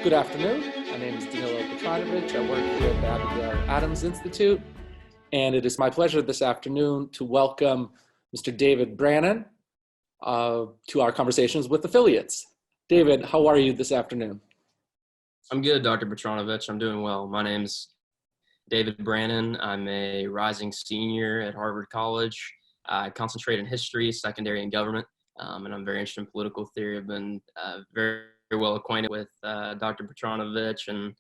Good afternoon. My name is Danilo Petronovich. I work here at the Abigail Adams Institute, and it is my pleasure this afternoon to welcome Mr. David Brannon to our conversations with affiliates. David, how are you this afternoon? I'm good, Dr. Petronovich. I'm doing well. My name's David Brannon. I'm a rising senior at Harvard College. I concentrate in history, secondary, and government, and I'm very interested in political theory. I've been very well acquainted with Dr. Petronovich and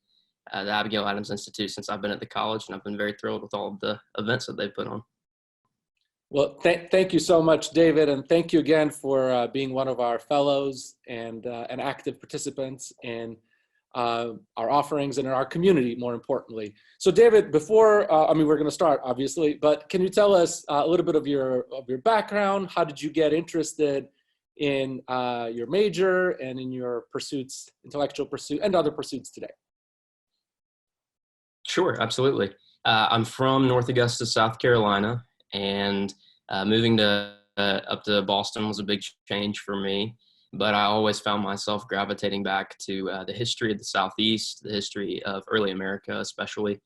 the Abigail Adams Institute since I've been at the college, and I've been very thrilled with all of the events that they put on. Well, thank you so much, David, and thank you again for being one of our fellows and active participants in our offerings and in our community, more importantly. So David, before, we're going to start, obviously, but can you tell us a little bit of your background? How did you get interested in your major and in your pursuits, intellectual pursuit, and other pursuits today? Sure, absolutely. I'm from North Augusta, South Carolina, and moving up to Boston was a big change for me. But I always found myself gravitating back to the history of the Southeast, the history of early America especially.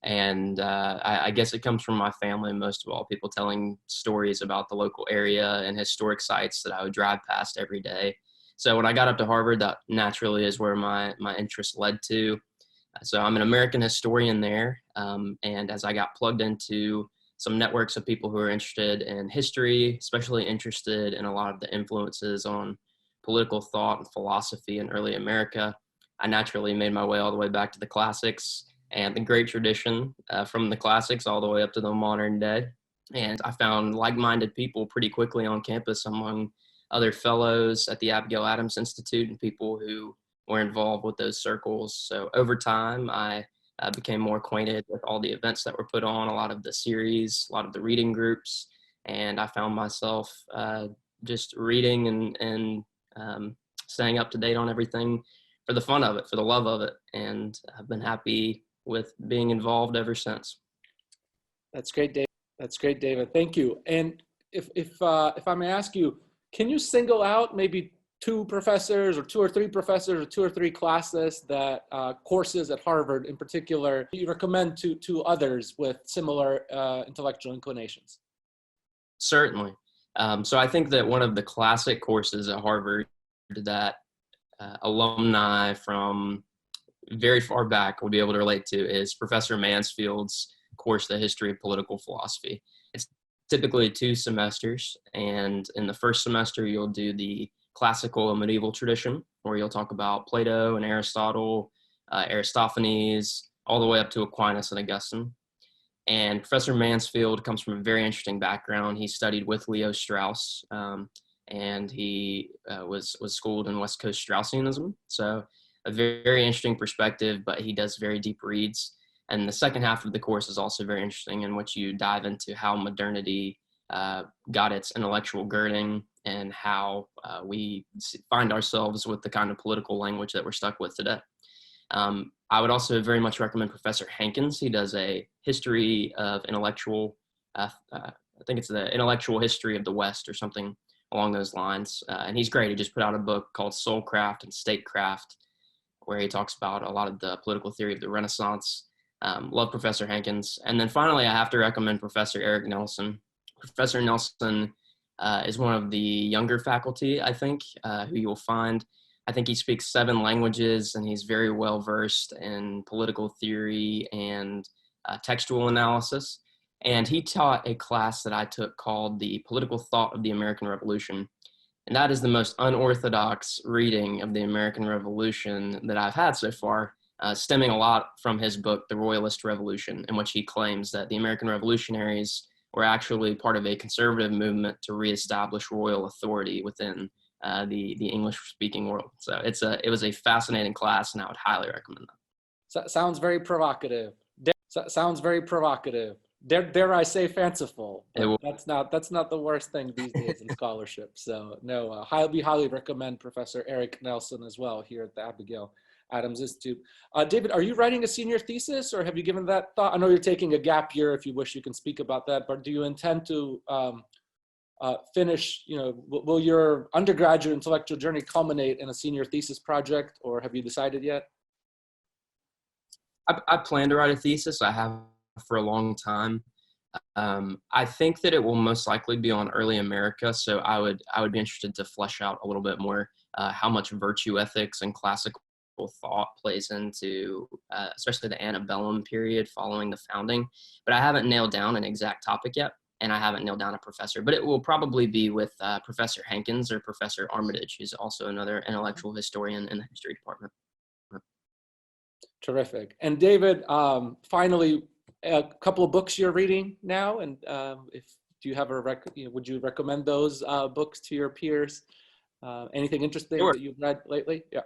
And I guess it comes from my family, most of all, people telling stories about the local area and historic sites that I would drive past every day. So when I got up to Harvard, that naturally is where my interest led to. So I'm an American historian there. And as I got plugged into some networks of people who are interested in history, especially interested in a lot of the influences on political thought and philosophy in early America, I naturally made my way all the way back to the classics and the great tradition from the classics all the way up to the modern day. And I found like-minded people pretty quickly on campus among other fellows at the Abigail Adams Institute and people who were involved with those circles. So over time, I became more acquainted with all the events that were put on, a lot of the series, a lot of the reading groups, and I found myself just reading and staying up to date on everything for the fun of it, for the love of it, and I've been happy with being involved ever since. That's great, David. That's great, David. Thank you. And if I may ask you, can you single out maybe two professors or two or three professors or two or three classes that courses at Harvard in particular you recommend to others with similar intellectual inclinations? Certainly. So I think that one of the classic courses at Harvard that alumni from very far back will be able to relate to is Professor Mansfield's course, The History of Political Philosophy. It's typically 2 semesters, and in the first semester you'll do the classical and medieval tradition, where you'll talk about Plato and Aristotle, Aristophanes, all the way up to Aquinas and Augustine. And Professor Mansfield comes from a very interesting background. He studied with Leo Strauss, and he was schooled in West Coast Straussianism. So a very, very interesting perspective, but he does very deep reads. And the second half of the course is also very interesting, in which you dive into how modernity got its intellectual girding and how we find ourselves with the kind of political language that we're stuck with today. I would also very much recommend Professor Hankins. He does a history of intellectual, I think it's the intellectual history of the West or something along those lines. And he's great. He just put out a book called Soulcraft and Statecraft, where he talks about a lot of the political theory of the Renaissance. Love Professor Hankins. And then finally, I have to recommend Professor Eric Nelson. Professor Nelson is one of the younger faculty, I think, who you'll find. I think he speaks 7 languages, and he's very well versed in political theory and textual analysis. And he taught a class that I took called The Political Thought of the American Revolution. And that is the most unorthodox reading of the American Revolution that I've had so far, stemming a lot from his book, The Royalist Revolution, in which he claims that the American revolutionaries were actually part of a conservative movement to reestablish royal authority within the English-speaking world. So it was a fascinating class, and I would highly recommend that. Sounds very provocative. Sounds very provocative. Dare I say fanciful? That's not the worst thing these days in scholarship. So no, highly recommend Professor Eric Nelson as well here at the Abigail Adams Institute. David, are you writing a senior thesis, or have you given that thought? I know you're taking a gap year. If you wish, you can speak about that. But do you intend to finish, will your undergraduate intellectual journey culminate in a senior thesis project, or have you decided yet? I plan to write a thesis. I have for a long time. I think that it will most likely be on early America. So I would be interested to flesh out a little bit more how much virtue ethics and classical thought plays into, especially the antebellum period following the founding. But I haven't nailed down an exact topic yet, and I haven't nailed down a professor. But it will probably be with Professor Hankins or Professor Armitage, who's also another intellectual historian in the history department. Terrific. And David, finally, a couple of books you're reading now, and do you have would you recommend those books to your peers? Anything interesting Sure. that you've read lately? Yeah.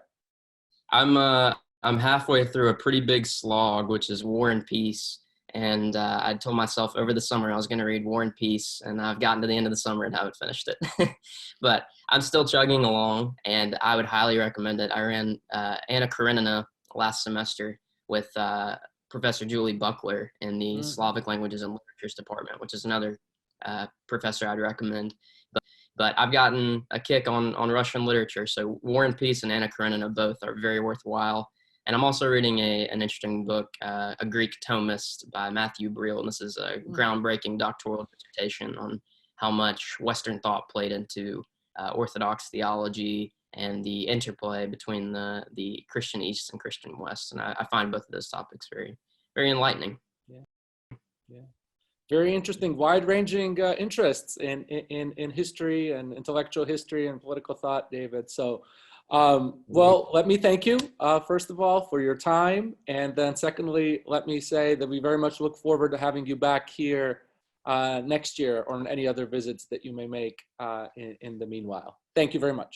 I'm halfway through a pretty big slog, which is War and Peace. And I told myself over the summer I was going to read War and Peace, and I've gotten to the end of the summer and haven't finished it. But I'm still chugging along, and I would highly recommend it. I ran Anna Karenina last semester with Professor Julie Buckler in the Slavic Languages and Literatures department, which is another professor I'd recommend. But I've gotten a kick on Russian literature, so War and Peace and Anna Karenina both are very worthwhile. And I'm also reading an interesting book, A Greek Thomist by Matthew Briel, and this is a groundbreaking doctoral dissertation on how much Western thought played into Orthodox theology and the interplay between the Christian East and Christian West. And I find both of those topics very, very enlightening. Yeah. Very interesting, wide-ranging interests in history and intellectual history and political thought, David. So, well, let me thank you, first of all, for your time. And then secondly, let me say that we very much look forward to having you back here next year or on any other visits that you may make in the meanwhile. Thank you very much.